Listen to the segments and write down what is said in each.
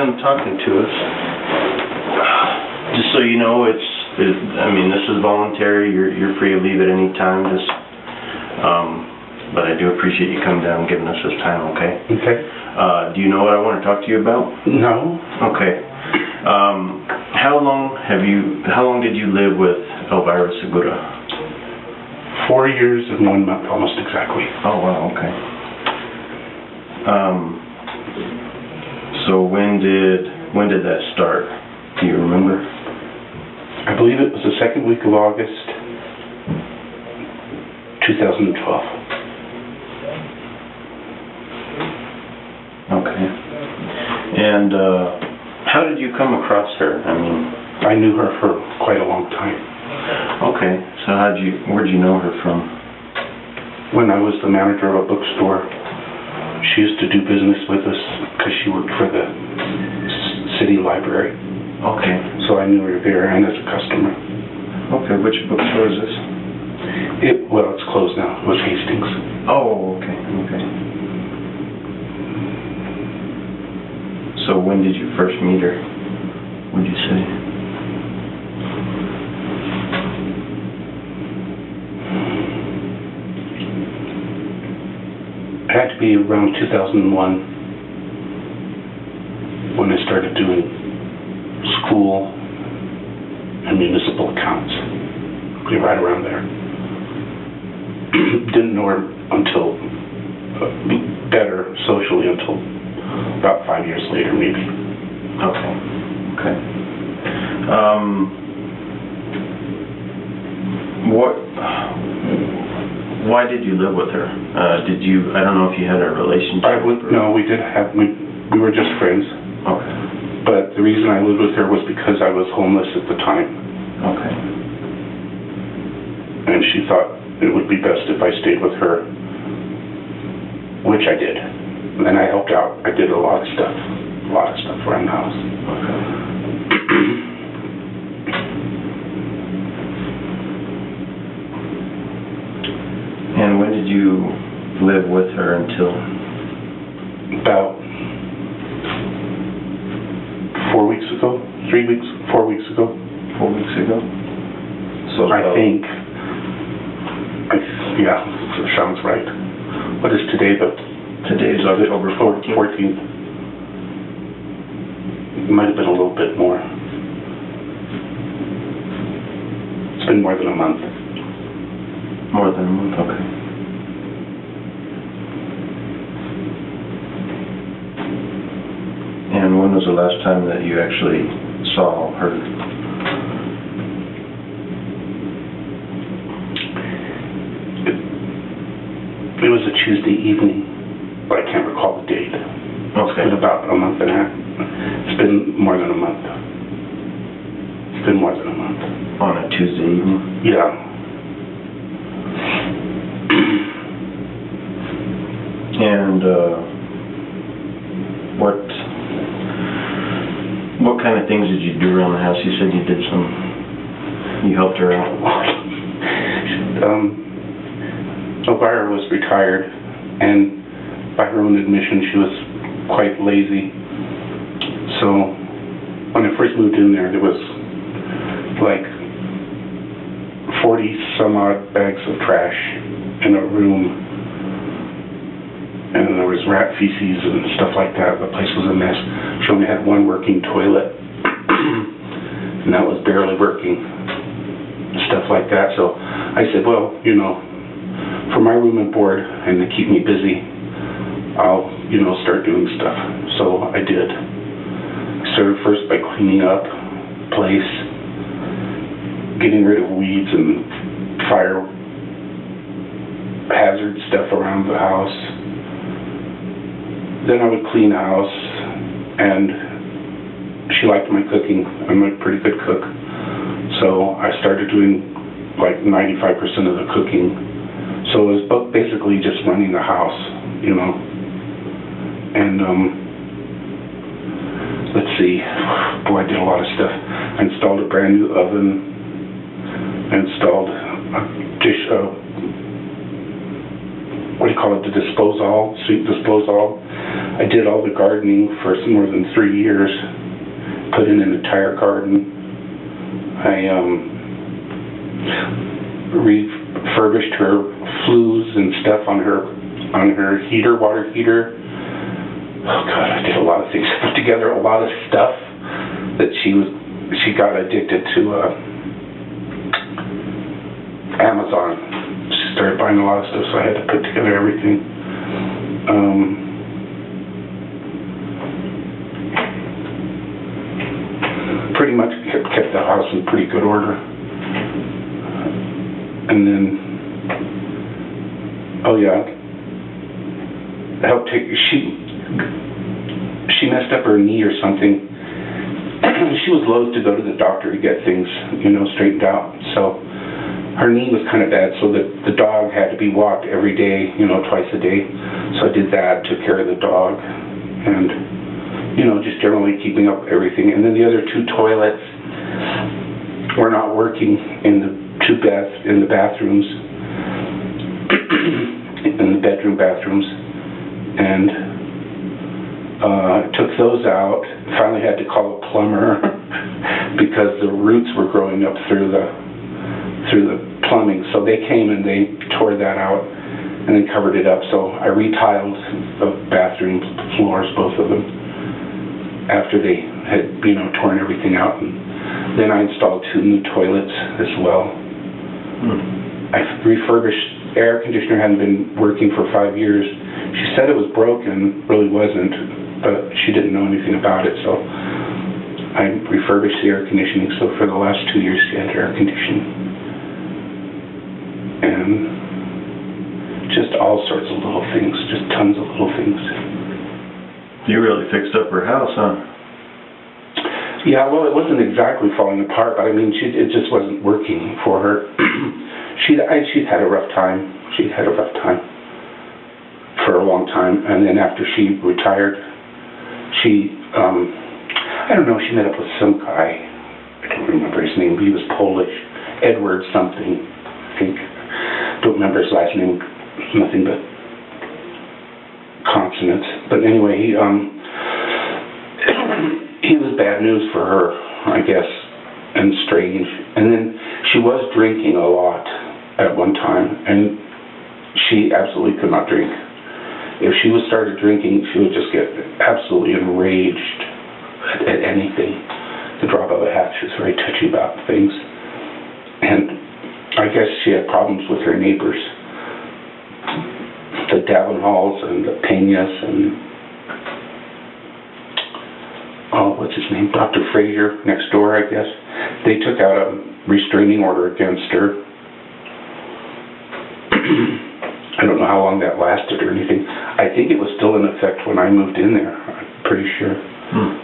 done talking to us. Just so you know, I mean, this is voluntary. You're free to leave at any time. But I do appreciate you coming down and giving us this time. Okay. Okay. Do you know what I want to talk to you about? No. Okay. How long did you live with Elvira Segura? 4 years and 1 month, almost exactly. Oh wow. Okay. So when did that start? Do you remember? I believe it was the second week of August, 2012. Okay. And how did you come across her? I mean, I knew her for quite a long time. Okay. So where'd you know her from? When I was the manager of a bookstore, she used to do business with us because she worked for the city library. Okay. So I knew her there and as a customer. Okay. Which bookstore is this? Well, it's closed now. It was Hastings. Oh, okay. Okay. So when did you first meet her, would you say? It had to be around 2001 when I started doing school and municipal accounts. Right around there. Didn't know her until better socially until about 5 years later, maybe. Okay. Okay. Why did you live with her? I don't know if you had a relationship. No, we did have, we were just friends. Okay. But the reason I lived with her was because I was homeless at the time. Okay. And she thought it would be best if I stayed with her, which I did. And I helped out. I did a lot of stuff around the house. Okay. And when did you live with her until? About 4 weeks ago, 3 weeks, 4 weeks ago. 4 weeks ago? So I think, yeah, sounds right. What is today? Today is October 14th. 14th. It might have been a little bit more. It's been more than a month. More than a month, okay. And when was the last time that you actually saw her? It was a Tuesday evening, but I can't recall the date. Okay. It's been about a month and a half. It's been more than a month. It's been more than a month. On a Tuesday evening? Yeah. And what kind of things did you do around the house? You said you helped her out. Elvira was retired, and by her own admission, she was quite lazy. So when I first moved in there was like 40 some odd bags of trash in a room, and there was rat feces and stuff like that. The place was a mess. She only had one working toilet, and that was barely working, stuff like that. So I said, well, you know, for my room and board and to keep me busy, I'll, you know, start doing stuff. So I did. I started first by cleaning up the place, getting rid of weeds and fire hazard stuff around the house. Then I would clean the house, and she liked my cooking. I'm a pretty good cook. So I started doing like 95% of the cooking. So it was basically just running the house, you know. And let's see, boy, I did a lot of stuff. I installed a brand new oven. I installed a what do you call it, the disposal, sweet disposal. I did all the gardening for more than 3 years, put in an entire garden. I refurbished her flues and stuff on her heater, water heater. Oh God, I did a lot of things. I put together a lot of stuff that she got addicted to Amazon. She started buying a lot of stuff, so I had to put together everything. Pretty much kept the house in pretty good order. And then, oh yeah, helped take, she messed up her knee or something. She was loath to go to the doctor to get things, straightened out. So her knee was kind of bad, so the dog had to be walked every day, twice a day. So I did that, took care of the dog, and just generally keeping up everything. And then the other 2 toilets were not working in the bathrooms, in the bedroom bathrooms, and took those out. Finally had to call a plumber because the roots were growing up through the plumbing. So they came and they tore that out and then covered it up. So I retiled the bathroom floors, both of them, after they had torn everything out. And then I installed 2 new toilets as well. I refurbished, air conditioner hadn't been working for 5 years. She said it was broken, really wasn't, but she didn't know anything about it, so I refurbished the air conditioning. So for the last 2 years she had air conditioning. And just all sorts of little things, just tons of little things. You really fixed up her house, huh? Yeah, well, it wasn't exactly falling apart, but I mean, it just wasn't working for her. She'd had a rough time. She'd had a rough time for a long time, and then after she retired, she, I don't know, she met up with some guy. I don't remember his name, but he was Polish. Edward something, I think. Don't remember his last name. Nothing but consonants. But anyway, he was bad news for her, I guess, and strange. And then she was drinking a lot at one time, and she absolutely could not drink. If she started drinking, she would just get absolutely enraged at anything. The drop of a hat, she was very touchy about things. And I guess she had problems with her neighbors. The Davenhalls and the Peñas and, what's his name, Dr. Frazier next door, I guess. They took out a restraining order against her. I don't know how long that lasted or anything. I think it was still in effect when I moved in there, I'm pretty sure.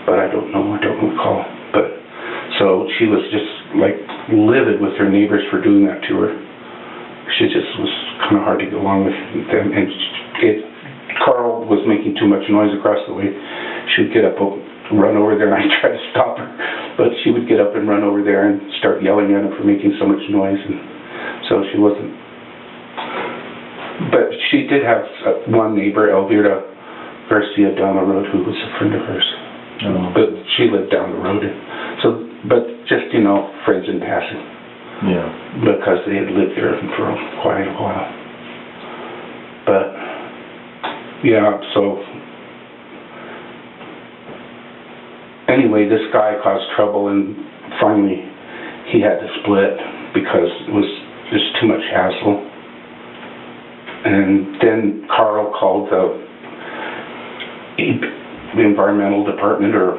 But I don't know, I don't recall. But so she was just like livid with her neighbors for doing that to her. She just was kind of hard to get along with them. And Carl was making too much noise across the way. She would get up, run over there, and I tried to stop her. But she would get up and run over there and start yelling at him for making so much noise. And so she wasn't. But she did have one neighbor, Elvira Garcia, down the road, who was a friend of hers. Oh. But she lived down the road. So, but just, friends in passing. Yeah. Because they had lived there for quite a while. But, yeah, so anyway, this guy caused trouble, and finally he had to split because it was just too much hassle. And then Carl called the environmental department or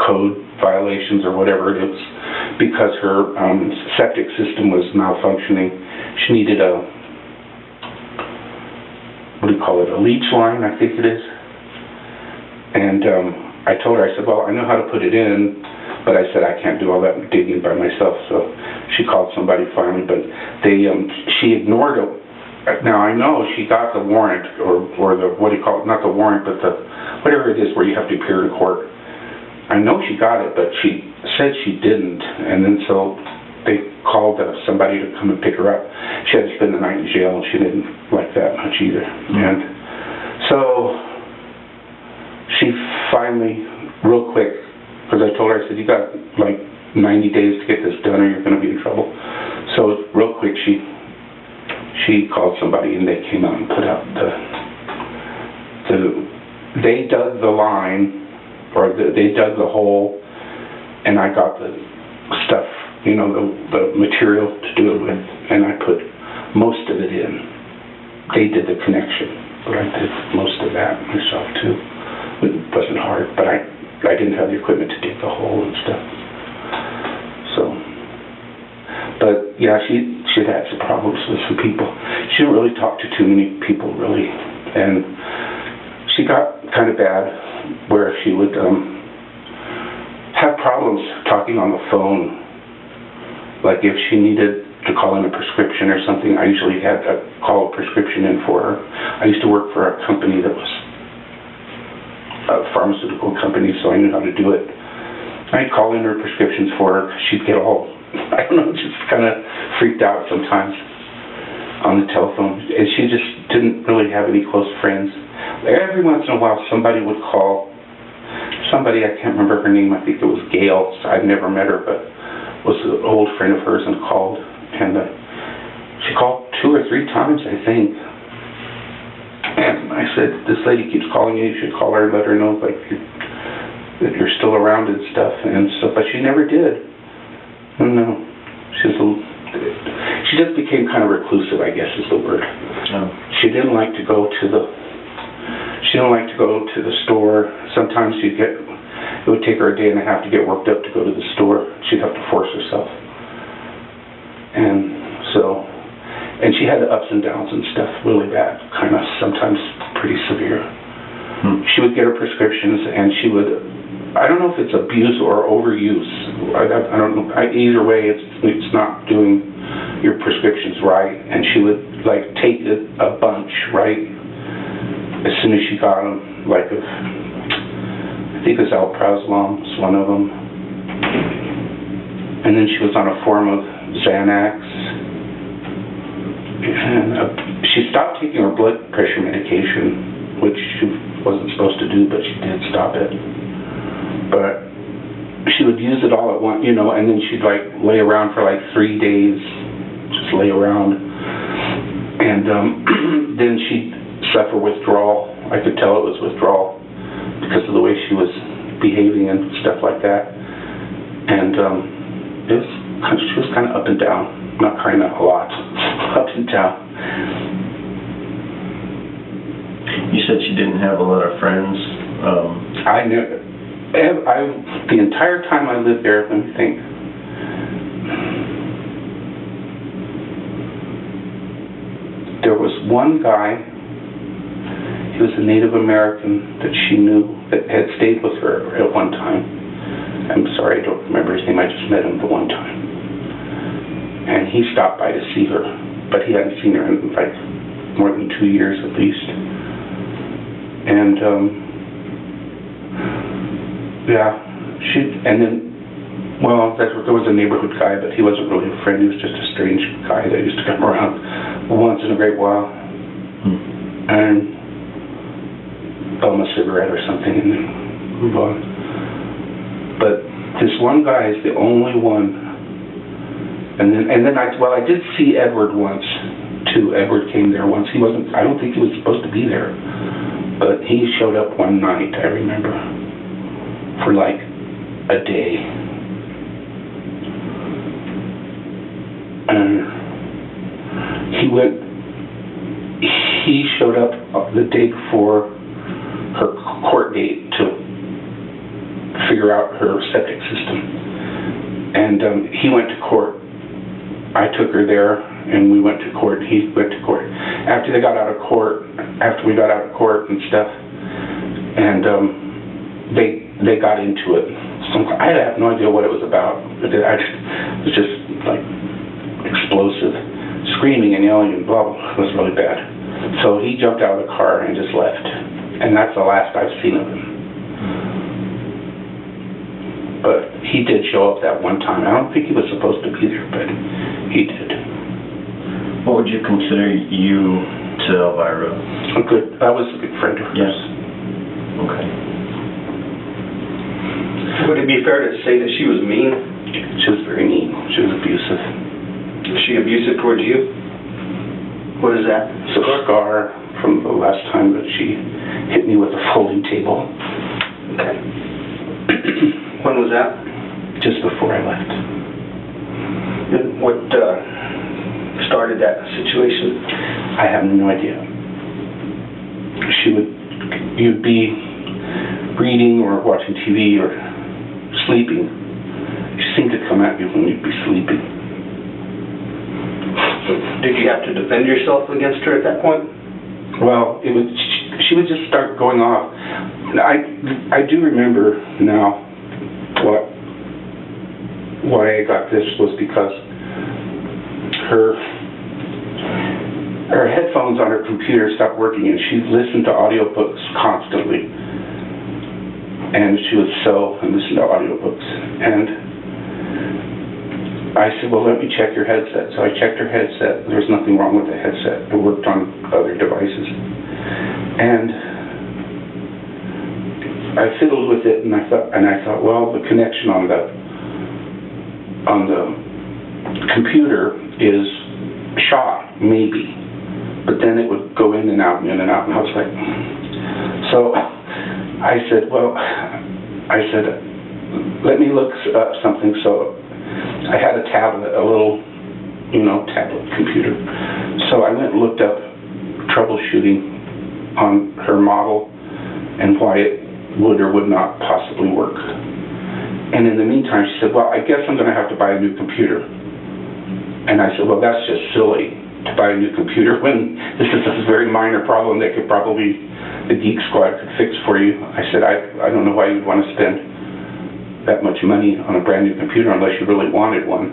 code violations or whatever it is, because her septic system was malfunctioning. She needed a leach line, I think it is. And I told her, I said, well, I know how to put it in, but I said I can't do all that digging by myself. So she called somebody finally, but she ignored it. Now I know she got the warrant, or the, not the warrant, but the, whatever it is where you have to appear in court. I know she got it, but she said she didn't, and then so they called somebody to come and pick her up. She had to spend the night in jail, and she didn't like that much either. And so she finally, real quick, because I told her, I said, you got like 90 days to get this done or you're going to be in trouble. So real quick, she called somebody, and they came out and put out they dug the line, or they dug the hole, and I got the stuff, you know, the material to do it with, and I put most of it in. They did the connection, but I did most of that myself too. It wasn't hard, but I didn't have the equipment to dig the hole and stuff. So, but yeah, she'd had some problems with some people. She didn't really talk to too many people, really, and she got kind of bad where she would have problems talking on the phone. Like if she needed to call in a prescription or something, I usually had to call a prescription in for her. I used to work for a company that was a pharmaceutical company, so I knew how to do it. I'd call in her prescriptions for her. She'd get all, I don't know, just kind of freaked out sometimes on the telephone. And she just didn't really have any close friends. Every once in a while, somebody would call. Somebody, I can't remember her name, I think it was Gail. I've never met her, but was an old friend of hers and called. And she called 2 or 3 times, I think. And I said, this lady keeps calling you should call her and let her know like that you're still around and stuff. But she never did. No, she just became kind of reclusive, I guess is the word. Oh. She didn't like to go to the store. Sometimes it would take her a day and a half to get worked up to go to the store. She'd have to force herself. And she had the ups and downs and stuff really bad, kind of sometimes pretty severe. She would get her prescriptions, and she would, I don't know if it's abuse or overuse. I don't know. Either way, it's not doing your prescriptions right. And she would like take a bunch, right, as soon as she got them, like I think it was alprazolam was one of them. And then she was on a form of Xanax. And she stopped taking her blood pressure medication, which she wasn't supposed to do, but she did stop it. But she would use it all at once, you know, and then she'd like lay around for like 3 days, just lay around. And then she'd suffer withdrawal. I could tell it was withdrawal because of the way she was behaving and stuff like that. And she was kind of up and down. Not kind of, a lot. Up and down. You said she didn't have a lot of friends. The entire time I lived there, let me think. There was one guy, he was a Native American that she knew that had stayed with her at one time. I'm sorry, I don't remember his name, I just met him the one time. And he stopped by to see her, but he hadn't seen her in like more than 2 years at least. And there was a neighborhood guy, but he wasn't really a friend. He was just a strange guy that used to come around once in a great while and bum a cigarette or something and then move on. But this one guy is the only one. And then I did see Edward once too. Edward came there once. I don't think he was supposed to be there, but he showed up one night, I remember, for like a day. And he showed up the day before her court date to figure out her septic system. And he went to court. I took her there, and we went to court. He went to court. After we got out of court and stuff, and they got into it. So I have no idea what it was about. It was just like explosive, screaming and yelling and blah, blah. It was really bad. So he jumped out of the car and just left. And that's the last I've seen of him. But he did show up that one time. I don't think he was supposed to be there, but he did. What would you consider you to Elvira? I was a good friend of hers. Yes. Okay. Would it be fair to say that she was mean? She was very mean. She was abusive. Was she abusive towards you? What is that? It's a scar from the last time that she hit me with a folding table. Okay. When was that? Just before I left. And what started that situation? I have no idea. You'd be reading or watching TV or sleeping. She seemed to come at you when you'd be sleeping. Did you have to defend yourself against her at that point? Well, she would just start going off. I do remember now why I got this was because her headphones on her computer stopped working, and she listened to audiobooks constantly. And she would sew and listen to audiobooks. And I said, well, let me check your headset. So I checked her headset. There was nothing wrong with the headset. It worked on other devices. And I fiddled with it, and I thought, well, the connection on the computer is shot, maybe. But then it would go in and out and in and out, and I was like, so I said, let me look up something. So I had a tablet, a little, tablet computer. So I went and looked up troubleshooting on her model and why it would or would not possibly work. And in the meantime, she said, well, I guess I'm going to have to buy a new computer. And I said, well, that's just silly to buy a new computer when this is a very minor problem that could probably, the Geek Squad could fix for you. I said, I don't know why you'd want to spend that much money on a brand new computer unless you really wanted one.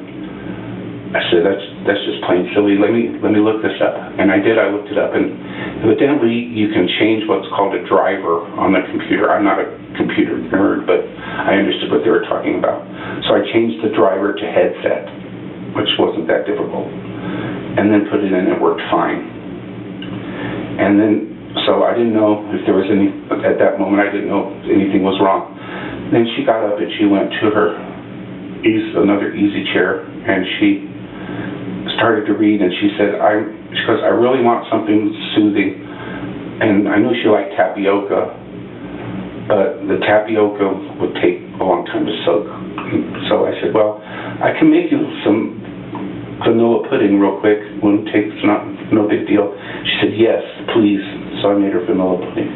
I said, that's just plain silly. Let me look this up. And I did. I looked it up, and evidently you can change what's called a driver on the computer. I'm not a computer nerd, but I understood what they were talking about. So I changed the driver to headset, which wasn't that difficult, and then put it in. It worked fine. And then, so I didn't know if there was any, at that moment I didn't know if anything was wrong. Then she got up and she went to her another easy chair, and she started to read, and she said, she goes, I really want something soothing. And I knew she liked tapioca, but the tapioca would take a long time to soak. So I said, well, I can make you some vanilla pudding real quick. It's no big deal. She said, yes, please. So I made her vanilla pudding.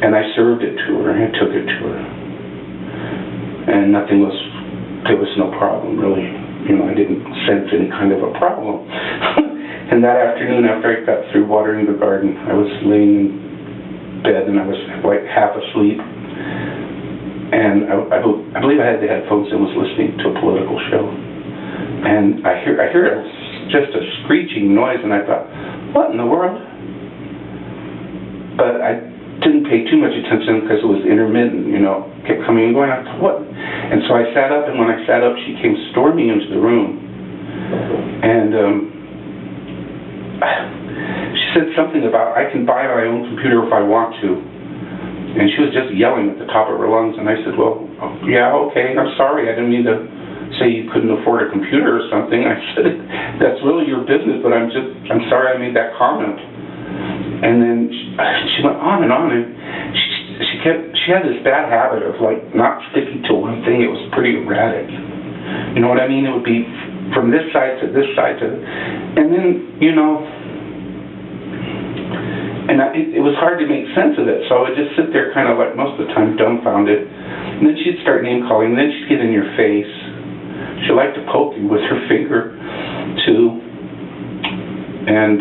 And I served it to her, and I took it to her. And there was no problem, really. I didn't sense any kind of a problem. And that afternoon, after I got through watering the garden, I was laying in bed, and I was like half asleep. And I believe I had the headphones and was listening to a political show. And I hear just a screeching noise, and I thought, what in the world? But I didn't pay too much attention because it was intermittent, kept coming and going. I thought, what? And so I sat up, and when I sat up, she came storming into the room. And she said something about, I can buy my own computer if I want to. And she was just yelling at the top of her lungs. And I said, well, yeah, okay, I'm sorry. I didn't mean to say you couldn't afford a computer or something. I said, that's really your business, but I'm sorry I made that comment. And then she went on, and she had this bad habit of not sticking to one thing. It was pretty erratic. You know what I mean? It would be from this side to this side to, and then it was hard to make sense of it. So I would just sit there kind of most of the time dumbfounded. And then she'd start name calling, and then she'd get in your face. She liked to poke you with her finger too. And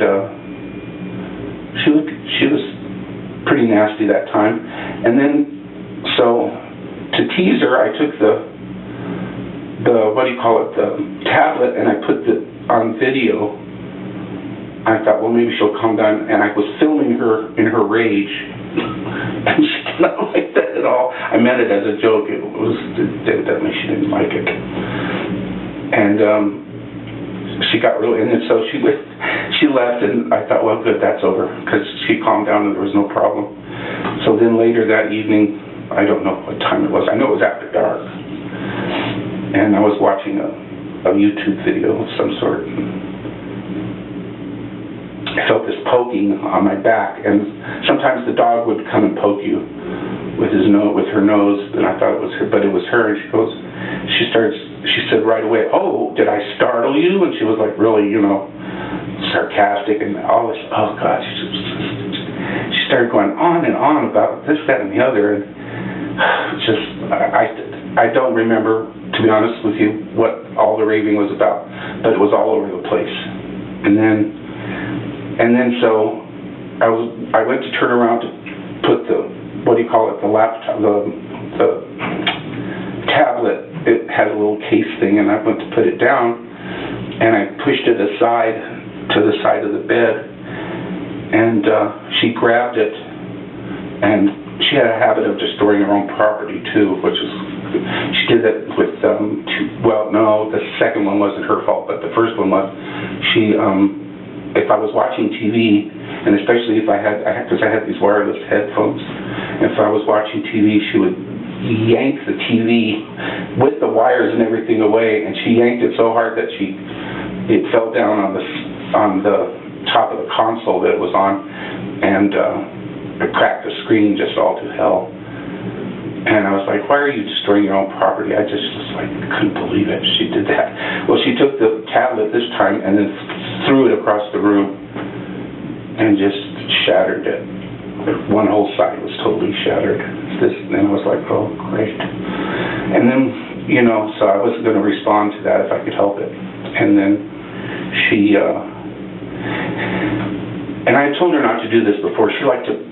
she was pretty nasty that time. And then, so to tease her, I took the tablet, and I put it on video. I thought, well, maybe she'll calm down. And I was filming her in her rage, And she did not like that at all. I meant it as a joke. It was evidently she didn't like it. And she got really, and then so she left, and I thought, well, good, that's over, because she calmed down and there was no problem. So then later that evening, I don't know what time it was. I know it was after dark. And I was watching a YouTube video of some sort. I felt this poking on my back, and sometimes the dog would come and poke you with her nose, and I thought it was her, but it was her, and she said right away, "Oh, did I startle you?" And she was like really, sarcastic and all this, oh God, she started going on and on about this, that, and the other, and I don't remember, to be honest with you, what all the raving was about, but it was all over the place. And then so I went to turn around to put the laptop, the tablet. It had a little case thing, and I went to put it down, and I pushed it aside to the side of the bed, and she grabbed it, and she had a habit of destroying her own property too, which is, she did that with, well, no, the second one wasn't her fault, but the first one was, she, if I was watching TV, and especially if because I had these wireless headphones, if I was watching TV, she would yank the TV with the wires and everything away, and she yanked it so hard that it fell down on the top of the console that it was on, and it cracked the screen just all to hell. And I was like, why are you destroying your own property? I just was like, couldn't believe it. She did that. Well, she took the tablet this time and then threw it across the room and just shattered it. One whole side was totally shattered. And I was like, oh, great. And then, so I wasn't going to respond to that if I could help it. And then she, and I had told her not to do this before. She liked to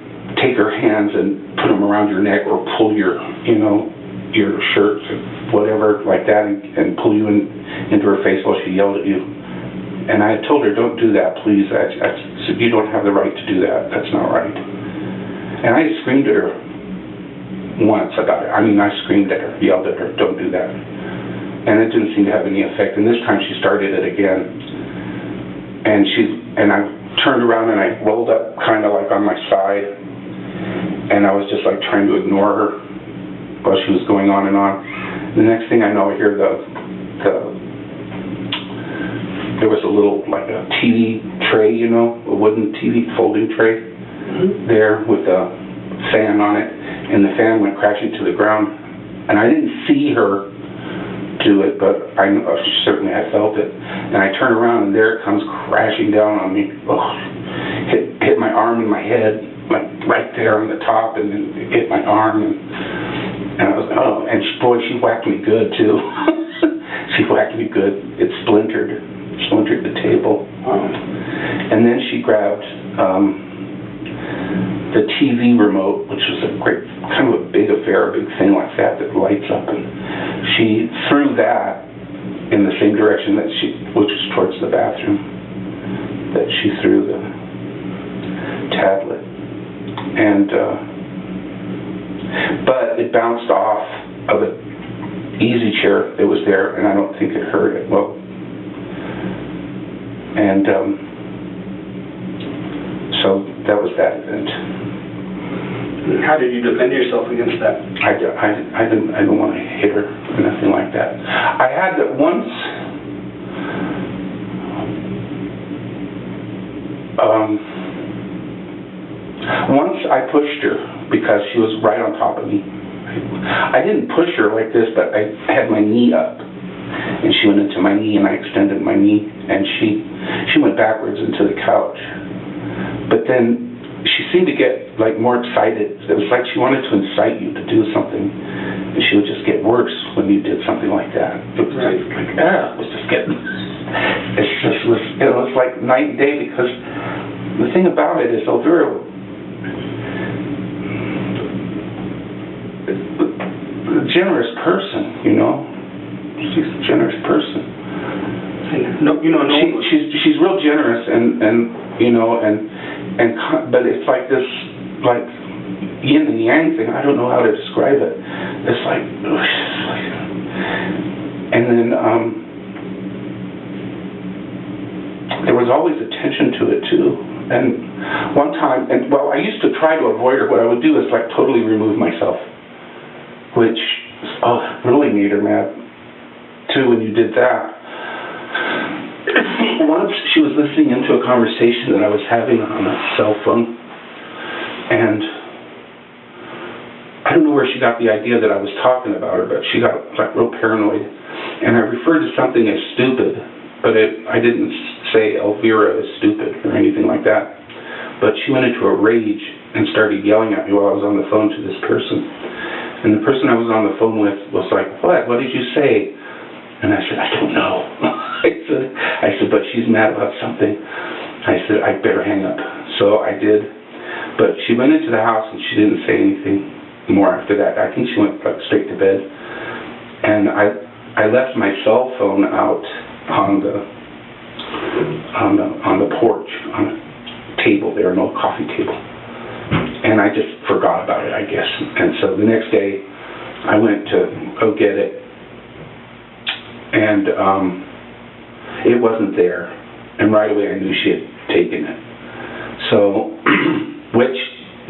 take her hands and put them around your neck or pull your shirt or whatever like that and pull you into her face while she yelled at you. And I had told her, don't do that, please. I said, you don't have the right to do that. That's not right. And I screamed at her once about it. I mean, I screamed at her, yelled at her, don't do that. And it didn't seem to have any effect. And this time she started it again. And I turned around and I rolled up kind of like on my side. And I was just like trying to ignore her while she was going on and on. The next thing I know, I hear there was a little, like a TV tray, a wooden TV folding tray there with a fan on it, and the fan went crashing to the ground. And I didn't see her do it, but I certainly I felt it. And I turned around, and there it comes crashing down on me. Oh, hit my arm and my head, like right there on the top, and then it hit my arm, and I was, oh, and she whacked me good too. She whacked me good. It splintered the table. And then she grabbed the TV remote, which was a great, kind of a big affair, a big thing like that lights up, and she threw that in the same direction which was towards the bathroom, that she threw the tablet. And but it bounced off of an easy chair that was there, and I don't think it hurt it. Well, and so that was that event. How did you defend yourself against that? I didn't want to hit her or nothing like that. I had that once. Once I pushed her because she was right on top of me. I didn't push her like this, but I had my knee up, and she went into my knee, and I extended my knee, and she went backwards into the couch. But then she seemed to get like more excited. It was like she wanted to incite you to do something, and she would just get worse when you did something like that. It was like it was just getting. It was like night and day, because the thing about it is Elvira, a generous person, she's a generous person. She's real generous, and but it's like this, like yin and yang thing. I don't know how to describe it. It's like, and then there was always attention to it too. And one time, I used to try to avoid her. What I would do is like totally remove myself, which really made her mad too when you did that. Once she was listening into a conversation that I was having on a cell phone, and I don't know where she got the idea that I was talking about her, but she got like real paranoid, and I referred to something as stupid, but I didn't say Elvira is stupid or anything like that. But she went into a rage and started yelling at me while I was on the phone to this person. And the person I was on the phone with was like, "What? What did you say?" And I said, "I don't know." I said, "But she's mad about something." I said, "I better hang up." So I did. But she went into the house and she didn't say anything more after that. I think she went like straight to bed. And I left my cell phone out on the porch, on a table there, an old coffee table. And I just forgot about it, I guess. And so the next day, I went to go get it, and it wasn't there. And right away, I knew she had taken it. So, which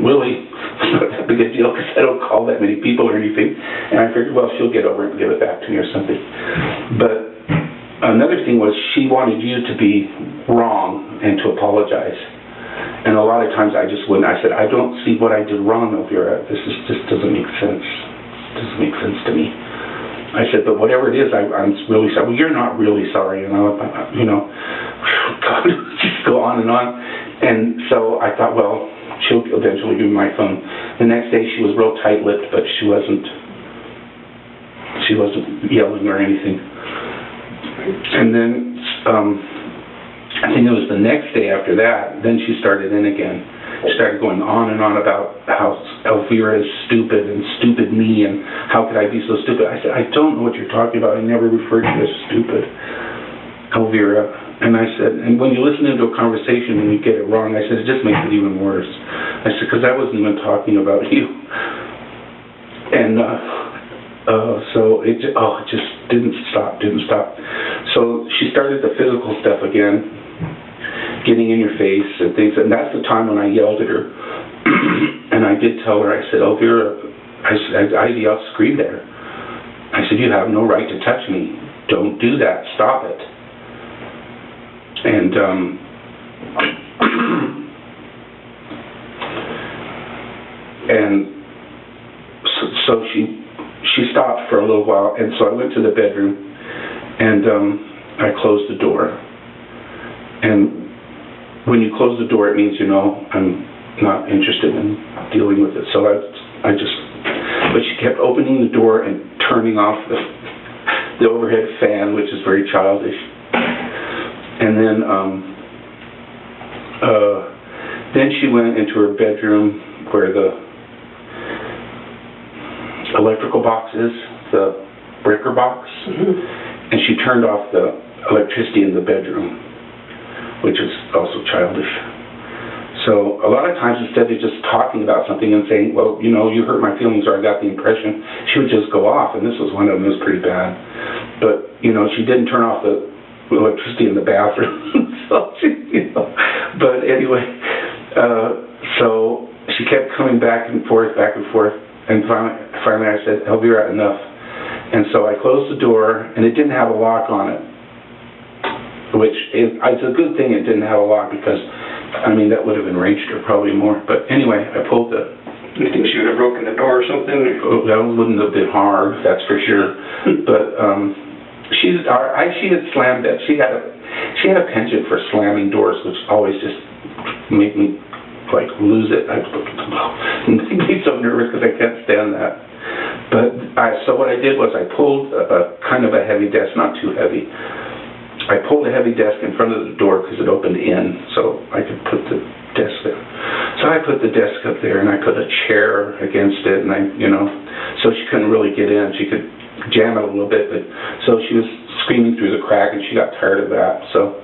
really was not that big a deal because I don't call that many people or anything. And I figured, well, she'll get over it and give it back to me or something. But another thing was she wanted you to be wrong and to apologize. And a lot of times I just wouldn't. I said, "I don't see what I did wrong, Elvira. This doesn't make sense. It doesn't make sense to me." I said, "But whatever it is, I'm really sorry." "Well, you're not really sorry, God, just go on and on. And so I thought, well, she'll eventually give me my phone. The next day she was real tight-lipped, but she wasn't yelling or anything. And then I think it was the next day after that, then she started in again. She started going on and on about how Elvira is stupid and stupid me and how could I be so stupid. I said, "I don't know what you're talking about. I never referred to you as stupid, Elvira." And I said, and when you listen into a conversation and you get it wrong, I said, it just makes it even worse. I said, because I wasn't even talking about you. And so it just didn't stop. So she started the physical stuff again, getting in your face and things. And that's the time when I yelled at her. And I did tell her, I said, "Elvira," I screamed at her. I said, "You have no right to touch me. Don't do that. Stop it." And so she stopped for a little while, and so I went to the bedroom, and I closed the door. And when you close the door, it means I'm not interested in dealing with it. So but she kept opening the door and turning off the overhead fan, which is very childish. And then she went into her bedroom where the electrical box is, the breaker box, and she turned off the electricity in the bedroom, which is also childish. So a lot of times, instead of just talking about something and saying, "Well, you hurt my feelings," or "I got the impression," she would just go off, and this was one of them. It was pretty bad. But, she didn't turn off the electricity in the bathroom. So but anyway, so she kept coming back and forth, and finally I said, "Elvira, enough." And so I closed the door, and it didn't have a lock on it, which it's a good thing it didn't have a lock, because that would have enraged her probably more. But anyway, I pulled the... You think she would have broken the door or something? That wouldn't have been hard, that's for sure. But she had slammed it. She had a penchant for slamming doors, which always just made me lose it. It made me so nervous because I can't stand that. But so what I did was I pulled a kind of a heavy desk, not too heavy. I pulled a heavy desk in front of the door because it opened in, so I could put the desk there. So I put the desk up there, and I put a chair against it, and so she couldn't really get in. She could jam it a little bit, but so she was screaming through the crack, and she got tired of that. So,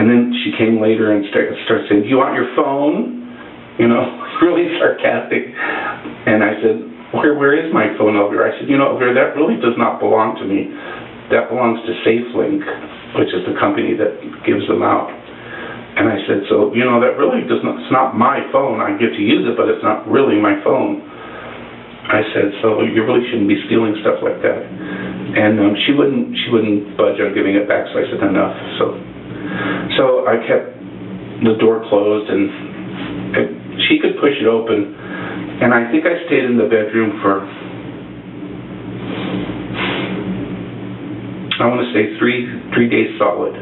and then she came later and started saying, "Do you want your phone?" you know, really sarcastic. And I said, where is my phone, Elvira? I said, you know, Elvira, that really does not belong to me. That belongs to SafeLink, which is the company that gives them out. And I said, so, you know, that really does not, it's not my phone. I get to use it, but it's not really my phone. I said, so you really shouldn't be stealing stuff like that. And she wouldn't budge on giving it back, so I said, enough. So I kept the door closed, and she could push it open. And I think I stayed in the bedroom for, I want to say three days solid.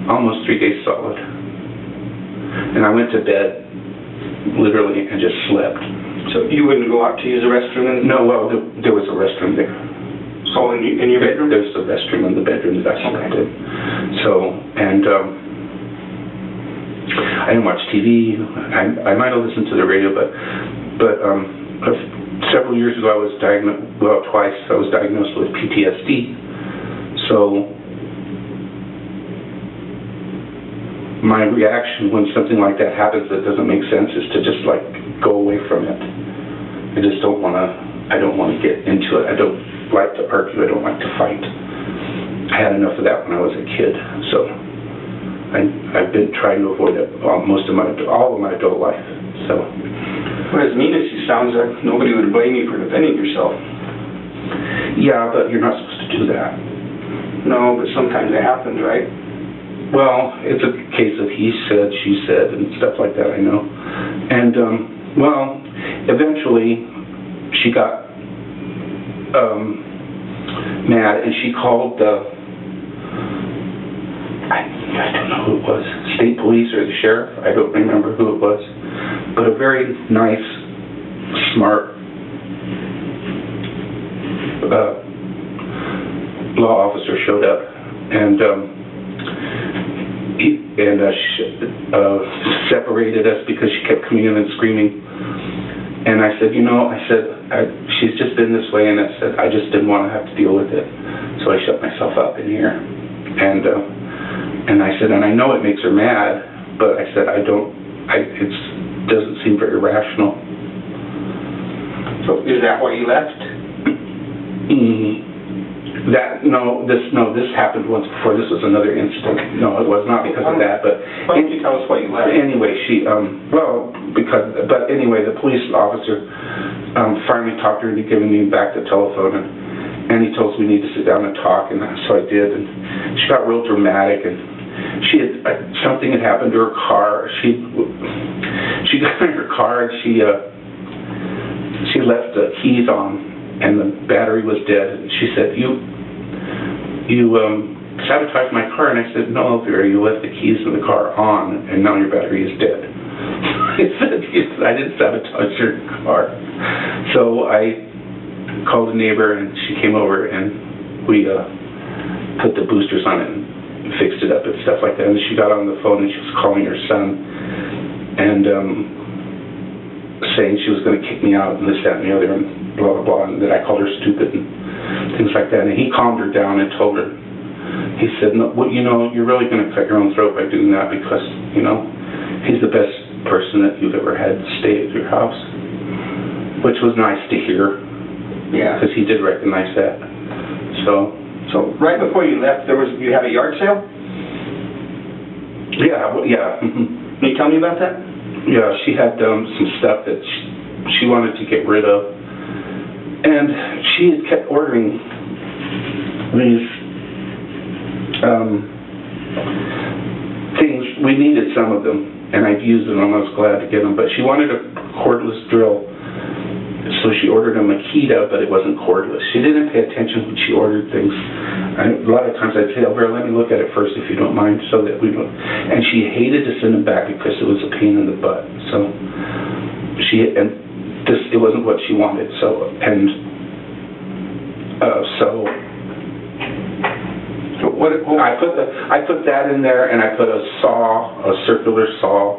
Almost 3 days solid. And I went to bed, literally, and just slept. So you wouldn't go out to use the restroom? No, well, there was a restroom there. Oh, in your bedroom? There's a restroom in the bedroom that I slept in. So, and I didn't watch TV. I might have listened to the radio, but several years ago I was diagnosed, well, twice, I was diagnosed with PTSD. So my reaction when something like that happens that doesn't make sense is to just like go away from it. I just don't want to, I don't want to get into it. I don't like to argue. I don't like to fight. I had enough of that when I was a kid. So I've been trying to avoid it all of my adult life. So. Well, as mean as you sound, like nobody would blame you for defending yourself. Yeah, but you're not supposed to do that. No, but sometimes it happens, right? Well, it's a case of he said, she said, and stuff like that, I know. And, well, eventually she got mad, and she called I don't know who it was, state police or the sheriff, I don't remember who it was, but a very nice, smart law officer showed up, and separated us because she kept coming in and screaming. And I said, you know, she's just been this way, and I said, I just didn't want to have to deal with it. So I shut myself up in here. And I said, and I know it makes her mad, but I said, it doesn't seem very rational. So is that why you left? This happened once before. This was another incident. No, it was not because of that, but... Why don't you tell us why you left? Anyway, but anyway, the police officer finally talked her into giving me back the telephone, and he told us we need to sit down and talk, and so I did, and she got real dramatic, and something had happened to her car. She got in her car, and she left the keys on, and the battery was dead. And she said, you sabotaged my car. And I said, no, Elvira, you left the keys in the car on, and now your battery is dead. I said, I didn't sabotage your car. So I called a neighbor, and she came over, and we put the boosters on it and fixed it up and stuff like that. And she got on the phone, and she was calling her son, and saying she was going to kick me out, and this, that, and the other, and blah, blah, blah, and that I called her stupid and things like that. And he calmed her down and told her, he said, no, well, you know, you're really going to cut your own throat by doing that, because, you know, he's the best person that you've ever had stay at your house, which was nice to hear. Yeah. Because he did recognize that. So right before you left, you had a yard sale? Yeah. Can you tell me about that? Yeah, she had some stuff that she wanted to get rid of. And she had kept ordering these things. We needed some of them, and I'd used them. I was glad to get them. But she wanted a cordless drill, so she ordered a Makita, but it wasn't cordless. She didn't pay attention when she ordered things. A lot of times I'd say, Elvira, let me look at it first if you don't mind, so that we don't. And she hated to send them back because it was a pain in the butt. So it wasn't what she wanted. So I put that in there, and I put a circular saw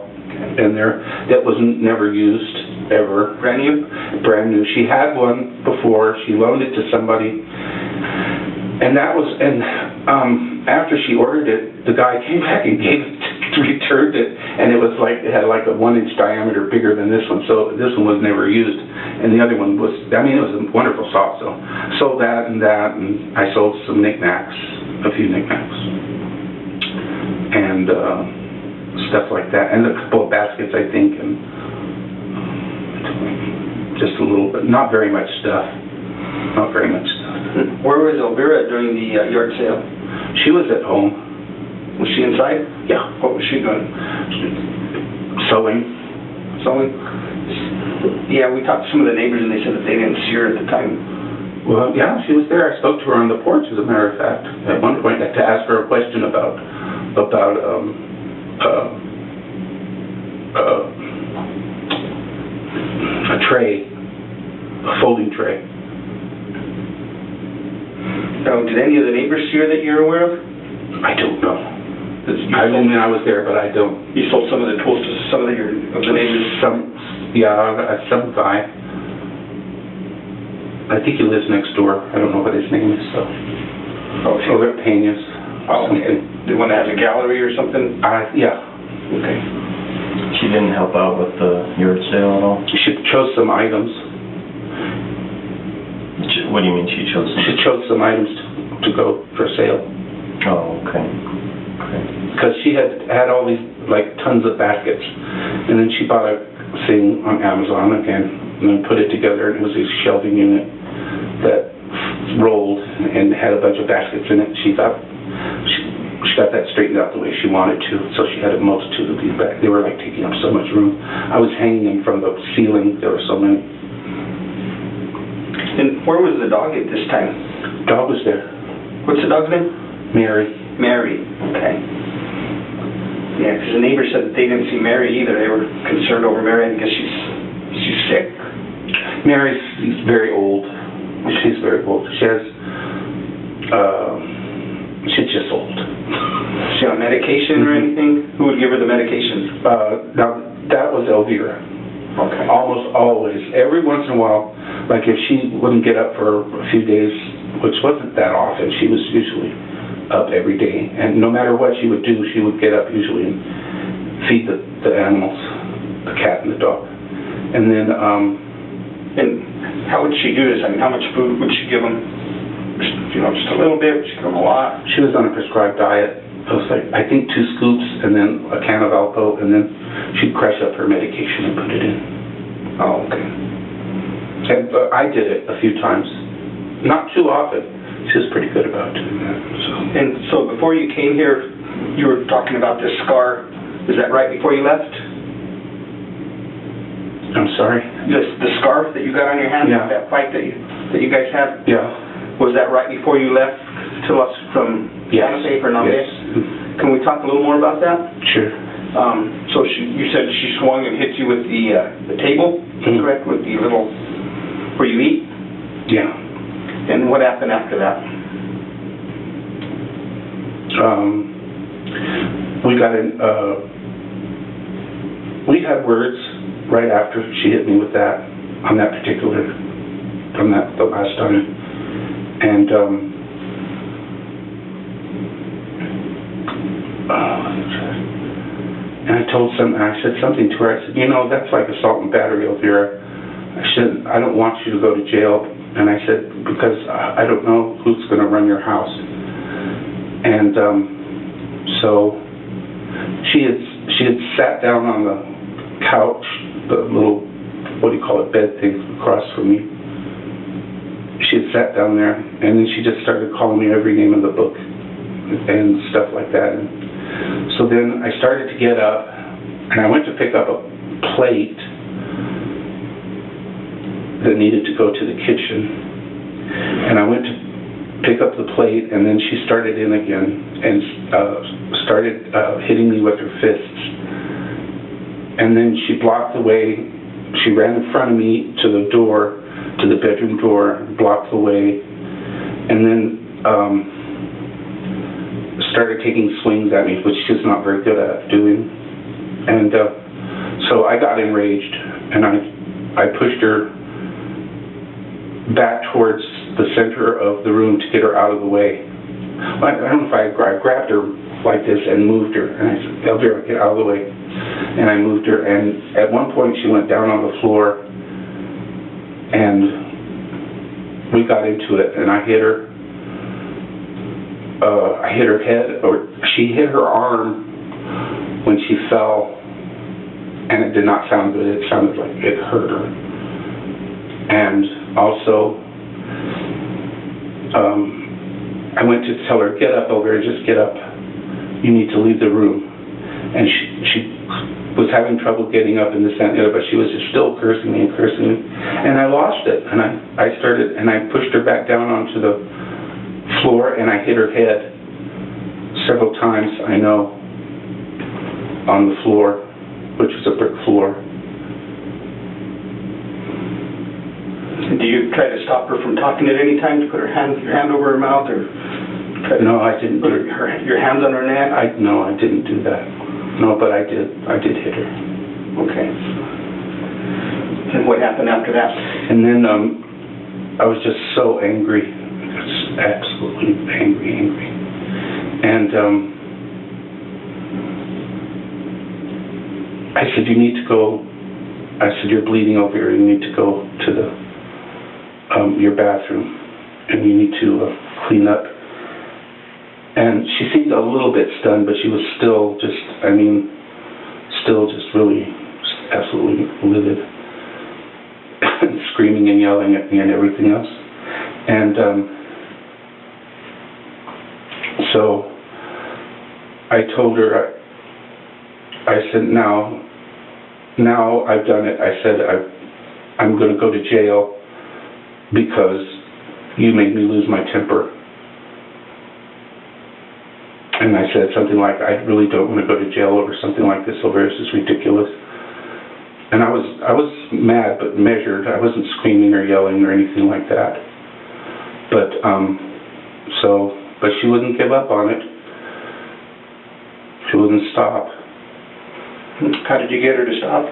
in there that was never used ever. Brand new? Brand new. She had one before. She loaned it to somebody, and after she ordered it, the guy came back and gave it returned it, and it was like, it had like a 1 inch diameter bigger than this one, so this one was never used. And the other one was, I mean, it was a wonderful saw, so sold that, and I sold some knickknacks, a few knickknacks, and stuff like that, and a couple of baskets, I think, and just a little bit, not very much stuff. Where was Elvira during the yard sale? She was at home. Was she inside? Yeah. What was she doing? Sewing. Sewing? Yeah, we talked to some of the neighbors and they said that they didn't see her at the time. Well, yeah, she was there. I spoke to her on the porch, as a matter of fact, at one point, to ask her a question about a tray, a folding tray. Now, did any of the neighbors see her that you're aware of? I don't know. I mean, I was there, but I don't. You sold some of the tools to some of the neighbors? Some guy. I think he lives next door. I don't know what his name is, so. Okay. Over at Peña's. Oh, okay. The one that has a gallery or something? Yeah. Okay. She didn't help out with the yard sale at all? She chose some items. What do you mean she chose some? She chose some items to go for sale. Oh, okay. Because she had all these, like, tons of baskets. And then she bought a thing on Amazon again, and then put it together, and it was a shelving unit that rolled and had a bunch of baskets in it. She thought she got that straightened out the way she wanted to, so she had a multitude of these bags. They were like taking up so much room. I was hanging them from the ceiling. There were so many. And where was the dog at this time? Dog was there. What's the dog's name? Mary. Mary. Okay. Yeah, because the neighbor said that they didn't see Mary either. They were concerned over Mary. I guess she's sick. Mary's very old. She's very old. She's just old. Is she on medication or anything? Who would give her the medication? Now, that was Elvira. Okay. Almost always. Every once in a while, like if she wouldn't get up for a few days, which wasn't that often, she was usually up every day. And no matter what she would do, she would get up usually and feed the animals, the cat and the dog. And then, and how would she do this? I mean, how much food would she give them? You know, just a little bit? Would she give them a lot? She was on a prescribed diet. It was like, I think 2 scoops and then a can of Alpo, and then she'd crush up her medication and put it in. Oh, okay. And I did it a few times. Not too often. She was pretty good about doing that. So before you came here, you were talking about this scar. Is that right before you left? I'm sorry? The scarf that you got on your hand? Yeah. That fight that you guys had? Yeah. Was that right before you left to us from Nambe for Nambe? Yes. Can we talk a little more about that? Sure. So you said she swung and hit you with the table, correct? With the little, where you eat? Yeah. And what happened after that? We had words right after she hit me with that, on that particular, the last time. And, I said something to her. I said, you know, that's like assault and battery, Elvira. I don't want you to go to jail. And I said, because I don't know who's going to run your house. And so she had sat down on the couch, the little, what do you call it, bed thing across from me. She had sat down there, and then she just started calling me every name in the book and stuff like that. And so then I started to get up, and I went to pick up a plate that needed to go to the kitchen. And I went to pick up the plate, and then she started in again and started hitting me with her fists. And then she blocked the way. She ran in front of me to the door, to the bedroom door, blocked the way, and then started taking swings at me, which she's not very good at doing. And so I got enraged, and I pushed her back towards the center of the room to get her out of the way. I don't know if I grabbed her like this and moved her. And I said, Elvira, get out of the way. And I moved her, and at one point she went down on the floor, and we got into it, and I hit her. I hit her head, or she hit her arm when she fell, and it did not sound good. It sounded like it hurt her. And also, I went to tell her, get up, Elvira, just get up. You need to leave the room. And she was having trouble getting up in this and the other, but she was just still cursing me and cursing me. And I lost it, and I started, and I pushed her back down onto the floor, and I hit her head several times, I know, on the floor, which was a brick floor. Do you try to stop her from talking at any time? To put your hand over her mouth, or try to No, I didn't put do your hands on her neck? No, I didn't do that. No, but I did hit her. Okay. And what happened after that? And then I was just so angry, just absolutely angry. And I said, you need to go. I said, you're bleeding over here. You need to go to your bathroom, and you need to clean up. And she seemed a little bit stunned, but she was still just, really absolutely livid, and screaming and yelling at me and everything else. And so I told her, I said, now I've done it. I said, I'm going to go to jail because you made me lose my temper. And I said something like, I really don't want to go to jail over something like this. Elvira, this is ridiculous. And I was mad, but measured. I wasn't screaming or yelling or anything like that. But she wouldn't give up on it. She wouldn't stop. How did you get her to stop?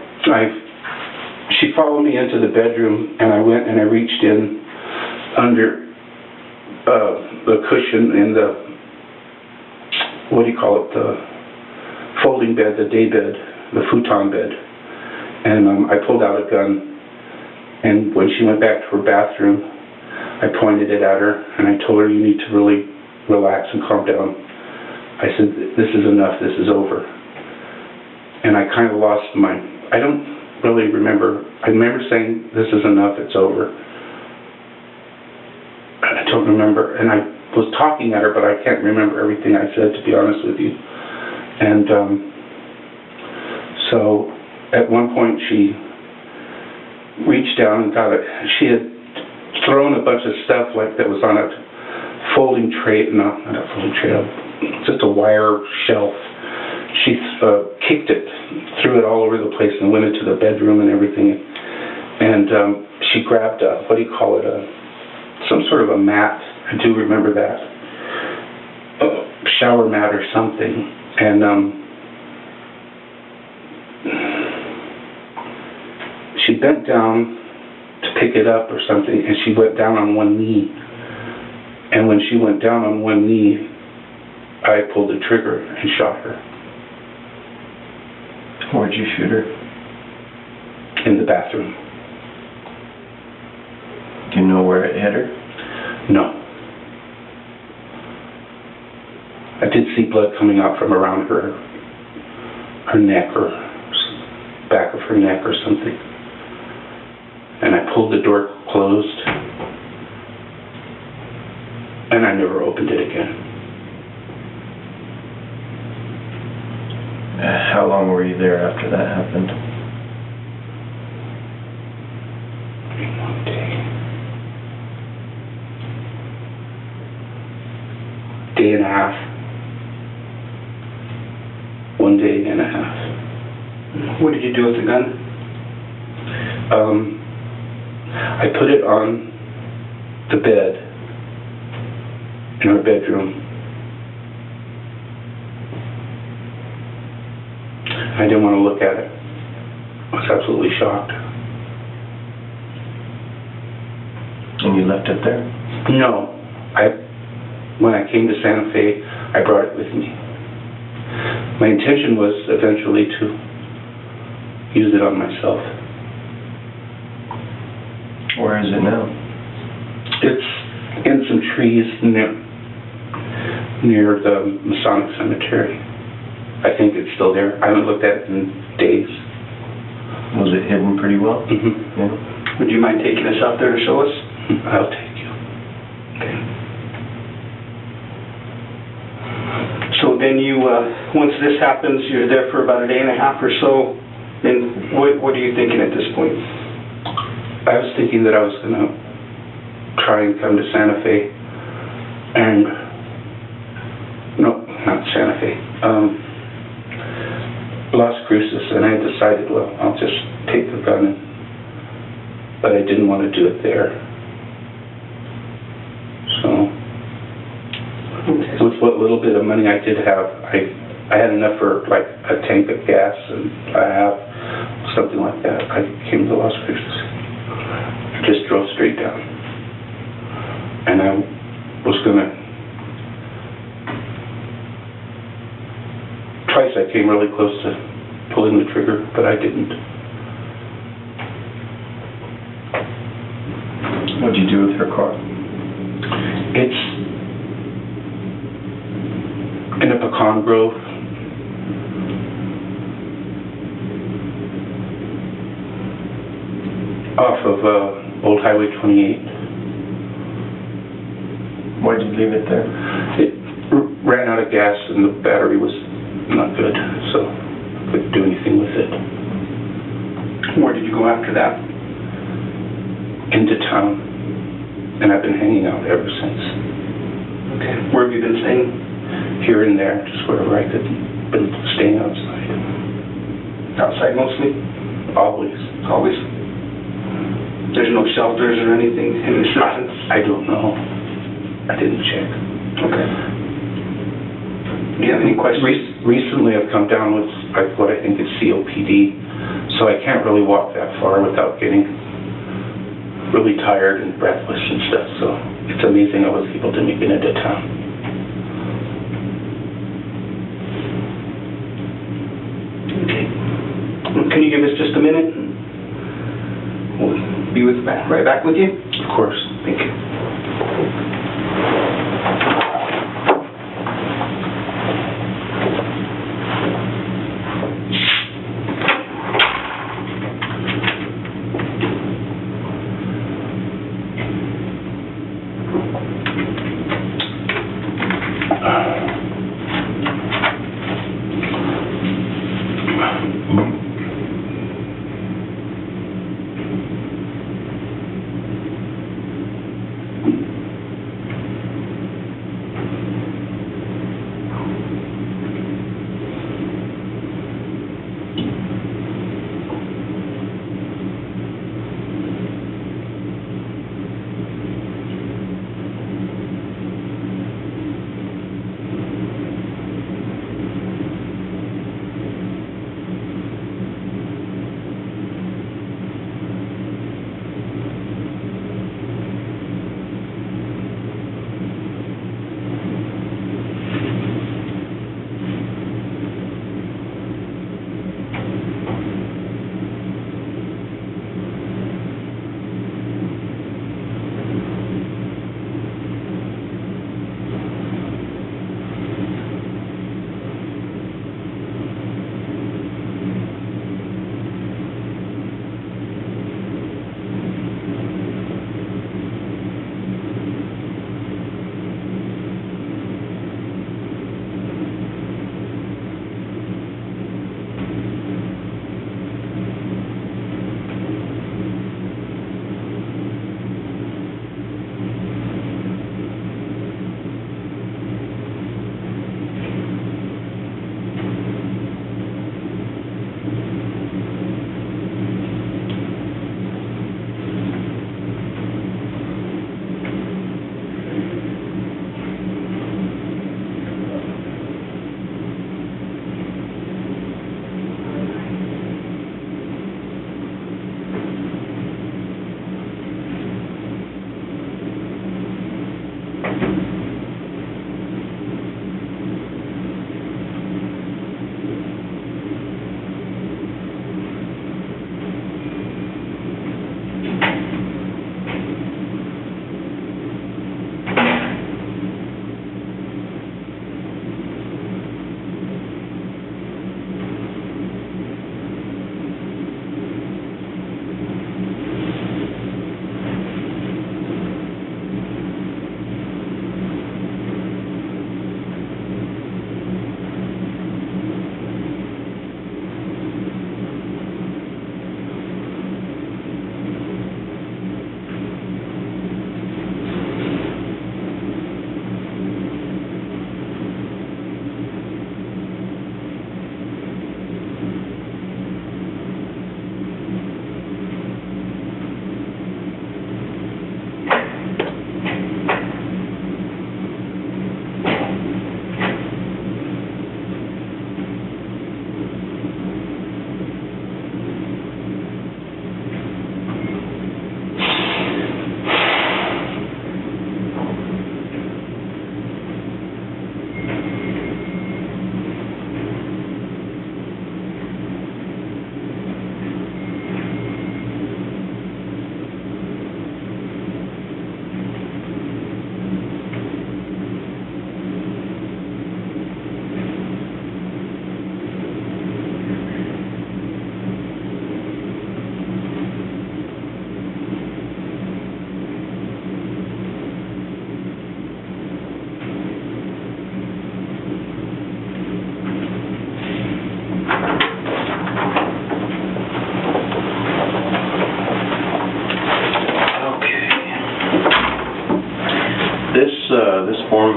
She followed me into the bedroom, and I went and I reached in under the cushion in the, what do you call it, the folding bed, the day bed, the futon bed. And I pulled out a gun, and when she went back to her bathroom, I pointed it at her, and I told her, you need to really relax and calm down. I said, this is enough, this is over. And I kind of lost I don't really remember, I remember saying, this is enough, it's over. I don't remember, and I was talking at her, but I can't remember everything I said, to be honest with you. And so at one point she reached down and got it. She had thrown a bunch of stuff like that was on a folding tray, not a folding tray, just a wire shelf. She kicked it, threw it all over the place, and went into the bedroom and everything. And she grabbed what do you call it, some sort of a mat. I do remember that. A shower mat or something. And she bent down to pick it up or something, and she went down on one knee. And when she went down on one knee, I pulled the trigger and shot her. Where'd you shoot her? In the bathroom. Do you know where it hit her? No. I did see blood coming out from around her neck or back of her neck or something. And I pulled the door closed, and I never opened it again. How long were you there after that happened? One day and a half. 1 day and a half. What did you do with the gun? I put it on the bed in our bedroom. I didn't want to look at it. I was absolutely shocked. And you left it there? No. When I came to Santa Fe, I brought it with me. My intention was eventually to use it on myself. Where is it now? It's in some trees near the Masonic Cemetery. I think it's still there. I haven't looked at it in days. Was it hidden pretty well? Mm-hmm. Yeah. Would you mind taking us out there to show us? I'll take you. Okay. So then you, once this happens, you're there for about a day and a half or so, and what are you thinking at this point? I was thinking that I was going to try and come to Santa Fe and, no, not Santa Fe, Las Cruces, and I decided, well, I'll just take the gun, but I didn't want to do it there. So, with what little bit of money I did have, I had enough for like a tank of gas and a half, something like that. I came to Las Cruces. I just drove straight down. And I was gonna, twice I came really close to pulling the trigger, but I didn't. What'd you do with her car? It's in a pecan grove. Off of Old Highway 28. Why'd you leave it there? It ran out of gas and the battery was not good, so I couldn't do anything with it. Where did you go after that? Into town, and I've been hanging out ever since. Okay. Where have you been staying? Here and there, just wherever I could. Been staying outside. Outside mostly? Always. Always? There's no shelters or anything, any assistance? I don't know. I didn't check. Okay. Do you have any questions? Recently I've come down with what I think is COPD, so I can't really walk that far without getting really tired and breathless and stuff, so it's amazing I was able to make it into town. Okay. Can you give us just a minute? We'll be right back with you. Of course. Thank you.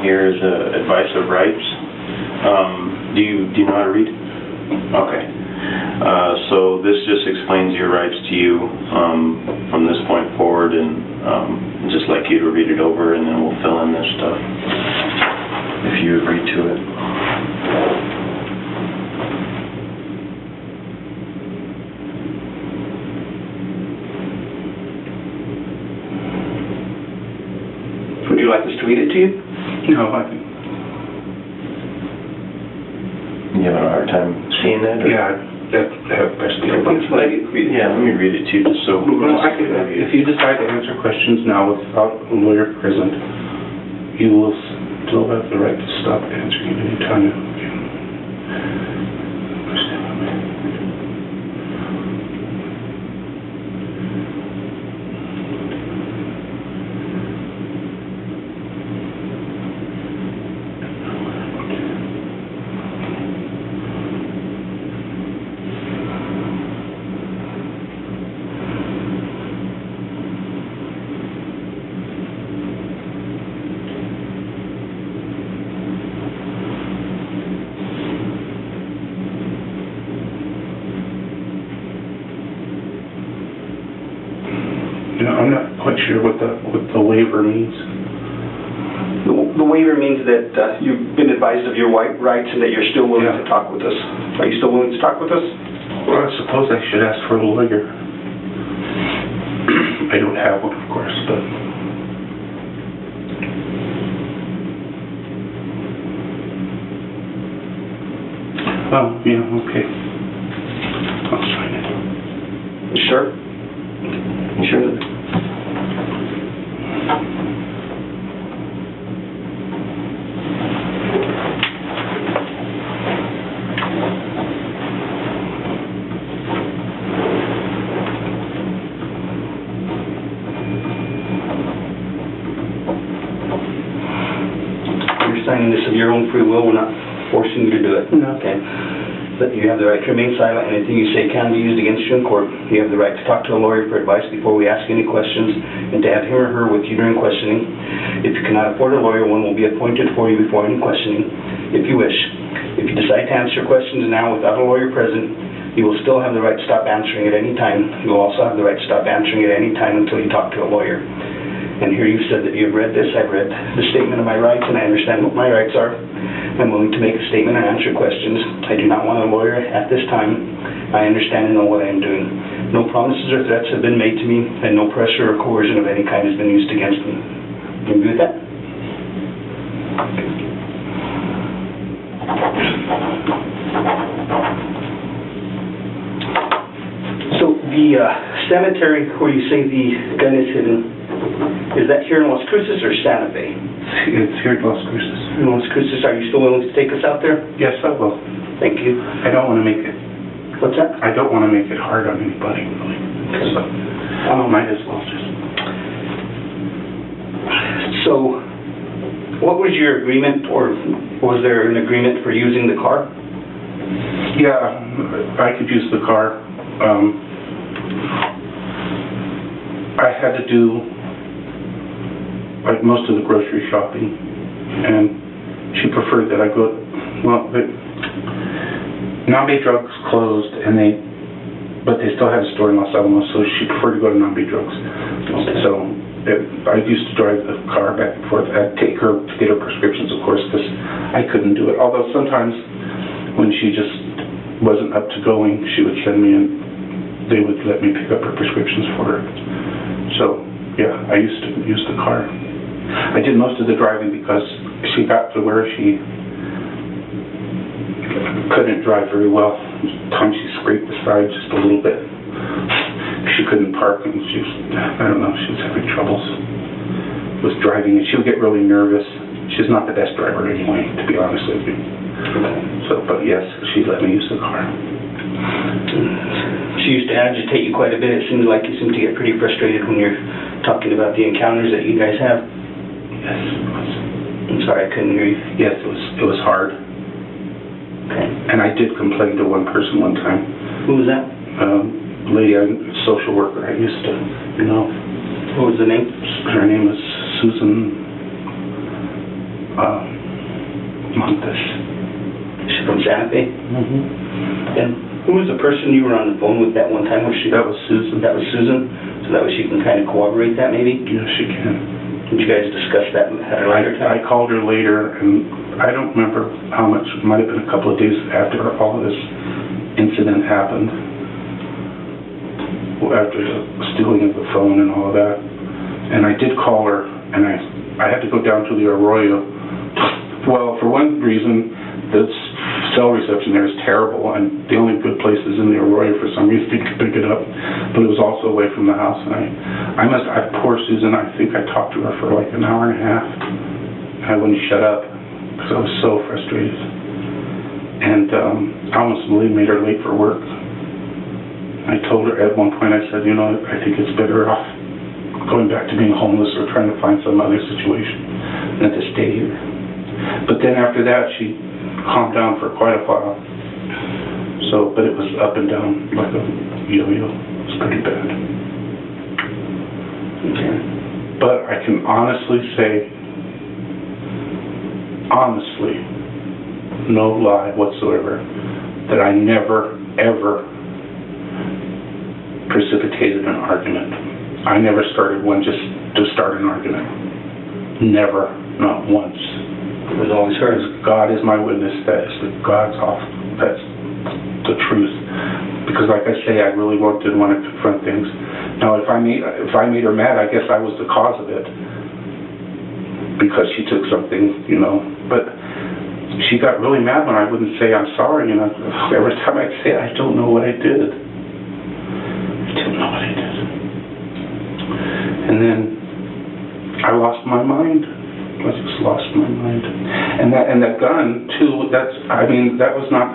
here is advice of rights. Do you know how to read? Okay. So this just explains your rights to you from this point forward, and just like you to read it over, and then we'll fill in this stuff if you agree to it. Would you like us to read it to you? No, I think. You having a hard time seeing that? Or? Yeah, that best be open. Yeah, let me read it to you just so. No, if you decide to answer questions now without a lawyer present, you will still have the right to stop answering at any time. I'm not quite sure what the waiver means. The waiver means that you've been advised of your rights and that you're still willing to talk with us. Are you still willing to talk with us? Well, I suppose I should ask for a lawyer. I don't have one, of course, but... Oh, yeah, okay. I'll sign it. You sure? You sure? You're signing this of your own free will. We're not forcing you to do it. No. Okay. But you have the right to remain silent. Anything you say can be used against you in court. You have the right to talk to a lawyer for advice before we ask any questions, and to have him or her with you during questioning. If you cannot afford a lawyer, one will be appointed for you before any questioning, if you wish. If you decide to answer questions now without a lawyer present, you will still have the right to stop answering at any time. You will also have the right to stop answering at any time until you talk to a lawyer. And here you've said that you've read this. I've read the statement of my rights, and I understand what my rights are. I'm willing to make a statement and answer questions. I do not want a lawyer at this time. I understand and know what I am doing. No promises or threats have been made to me, and no pressure or coercion of any kind has been used against me. You agree with that? So the cemetery where you say the gun is hidden, is that here in Las Cruces or Santa Fe? It's here at Las Cruces. In Las Cruces, are you still willing to take us out there? Yes, I will. Thank you. I don't want to make it... What's that? I don't want to make it hard on anybody, really. So, might as well just... So, what was your agreement, or was there an agreement for using the car? Yeah, I could use the car. I had to do like most of the grocery shopping, and she preferred that I go. Well, Nambe Drugs closed, but they still had a store in Los Alamos, so she preferred to go to Nambe Drugs. So I used to drive the car back and forth. I'd take her to get her prescriptions, of course, because I couldn't do it. Although sometimes when she just wasn't up to going, she would send me in. They would let me pick up her prescriptions for her. So, yeah, I used to use the car. I did most of the driving because she got to where she couldn't drive very well. Sometimes she scraped the side just a little bit. She couldn't park, and she was, I don't know, she was having troubles with driving, and she would get really nervous. She's not the best driver anyway, to be honest with you. So, but yes, she let me use the car. She used to agitate you quite a bit. It seemed like you seemed to get pretty frustrated when you're talking about the encounters that you guys have. Yes, it was. I'm sorry, I couldn't hear you. Yes, it was hard. Okay. And I did complain to one person one time. Who was that? Lady, a social worker I used to know. What was the name? Her name was Susan. Montes. She's from Santa Fe? Mm-hmm. And who was the person you were on the phone with that one time? Was she? That was Susan. That was Susan? So that way she can kind of corroborate that maybe? Yes, she can. Did you guys discuss that at a later time? I called her later, and I don't remember how much. It might have been a couple of days after all of this incident happened. After the stealing of the phone and all of that. And I did call her, and I had to go down to the Arroyo. Well, for one reason, the cell reception there is terrible, and the only good place is in the Arroyo for some reason to pick it up. But it was also away from the house, and poor Susan, I think I talked to her for like an hour and a half. I wouldn't shut up, because I was so frustrated. And I almost really made her late for work. I told her at one point, I said, you know, I think it's better off going back to being homeless or trying to find some other situation than to stay here. But then after that, she calmed down for quite a while. So, but it was up and down like a yo-yo. It was pretty bad. Okay. But I can honestly say, no lie whatsoever, that I never, ever precipitated an argument. I never started one just to start an argument. Never, not once. It was always hers. God is my witness. That's the truth. Because like I say, I really didn't want to confront things. Now, if I made her mad, I guess I was the cause of it. Because she took something, you know. But she got really mad when I wouldn't say I'm sorry. You know, every time I'd say I don't know what I did. And then I lost my mind. I just lost my mind. And that gun too. That was not.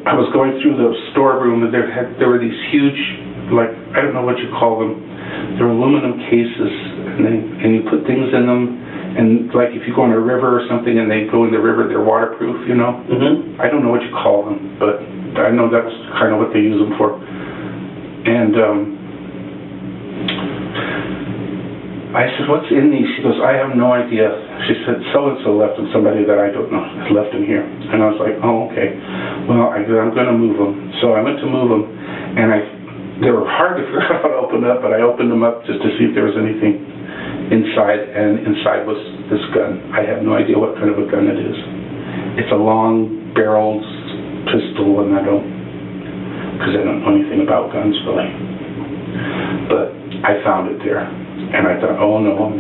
I was going through the storeroom, and there were these huge, like, I don't know what you call them. They're aluminum cases, and you put things in them. And like if you go in a river or something, and they go in the river, they're waterproof. You know. Mm-hmm. I don't know what you call them, but I know that's kind of what they use them for. And I said, what's in these? She goes, I have no idea. She said, so-and-so left them, somebody that I don't know left them here. And I was like, oh, okay. Well, I'm going to move them. So I went to move them, and they were hard to figure out how to open up, but I opened them up just to see if there was anything inside, and inside was this gun. I have no idea what kind of a gun it is. It's a long-barreled pistol, and because I don't know anything about guns, really. But I found it there, and I thought, oh, no.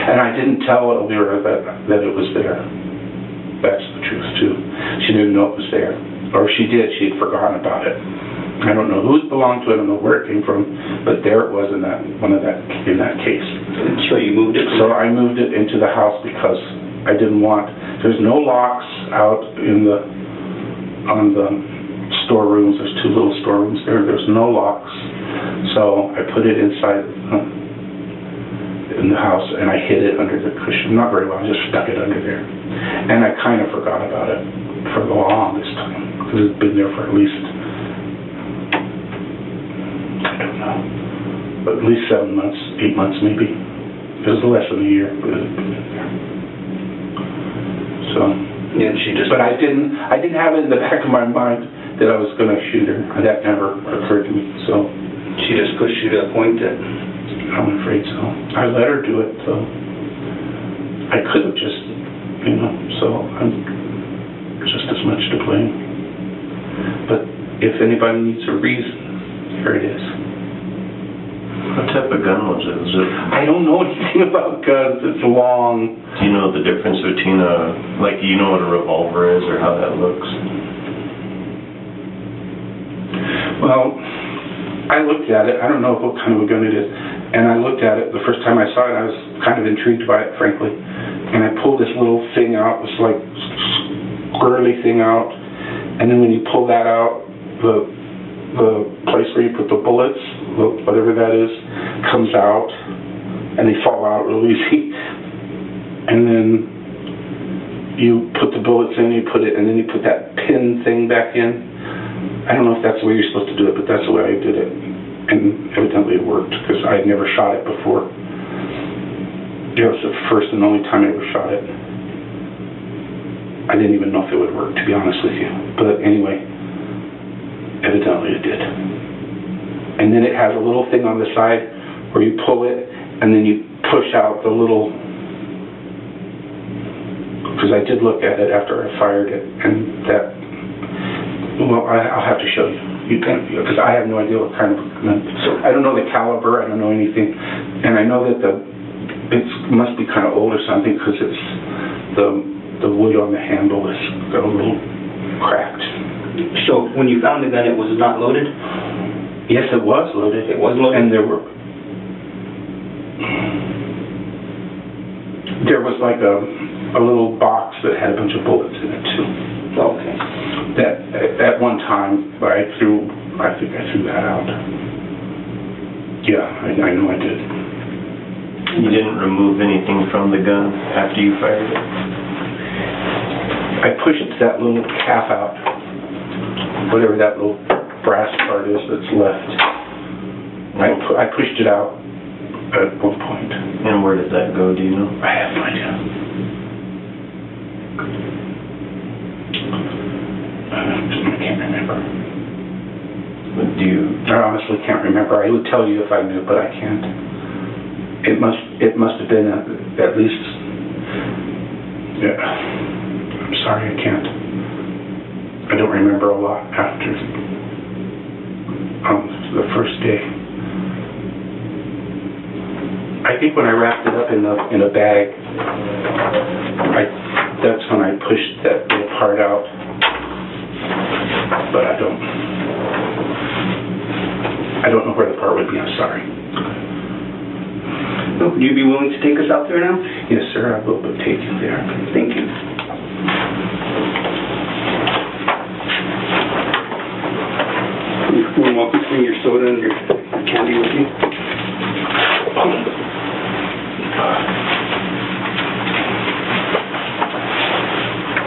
And I didn't tell Elvira that it was there. That's the truth, too. She didn't know it was there. Or if she did, she had forgotten about it. I don't know who it belonged to, I don't know where it came from, but there it was in that case. So you moved it? So I moved it into the house because I didn't want, there's no locks out on the storerooms. There's two little storerooms there. There's no locks. So I put it inside in the house, and I hid it under the cushion. Not very well, I just stuck it under there. And I kind of forgot about it for the longest time, because it's been there for at least, I don't know, at least 7 months, 8 months maybe. It was less than a year, but it had been there. So. Yeah, she just. But I didn't have it in the back of my mind that I was going to shoot her. That never occurred to me. So. She just pushed you to a point that. I'm afraid so. I let her do it, so. I could have just, so I'm just as much to blame. But if anybody needs a reason, here it is. What type of gun was it? I don't know anything about guns. It's long. Do you know the difference between do you know what a revolver is or how that looks? Well, I looked at it. I don't know what kind of a gun it is. And I looked at it the first time I saw it. I was kind of intrigued by it, frankly. And I pulled this little thing out, this like squirrely thing out. And then when you pull that out, the place where you put the bullets, whatever that is, comes out, and they fall out real easy. And then you put the bullets in, and then you put that pin thing back in. I don't know if that's the way you're supposed to do it, but that's the way I did it. And evidently it worked, because I had never shot it before. It was the first and only time I ever shot it. I didn't even know if it would work, to be honest with you. But anyway, evidently it did. And then it has a little thing on the side where you pull it and then you push out the little, because I did look at it after I fired it, and that, well, I'll have to show you. You can, because I have no idea what kind of, so I don't know the caliber, I don't know anything, and I know that it must be kind of old or something, because it's the wood on the handle is got a little cracked. So when you found the gun, it was not loaded? Yes, it was loaded. It was loaded? And there was like a little box that had a bunch of bullets in it too. Okay. That at one time I think I threw that out. Yeah, I know I did. You didn't remove anything from the gun after you fired it? I pushed that little cap out, whatever that little brass part is that's left. I pushed it out at one point. And where did that go, do you know? I have no idea. I can't remember. I honestly can't remember. I would tell you if I knew, but I can't. It must have been at least. Yeah. I'm sorry, I can't. I don't remember a lot after the first day. I think when I wrapped it up in a bag, that's when I pushed that little part out. But I don't know where the part would be. I'm sorry. Would you be willing to take us out there now? Yes, sir. I will take you there. Thank you. You want to walk me through your soda and your candy with you?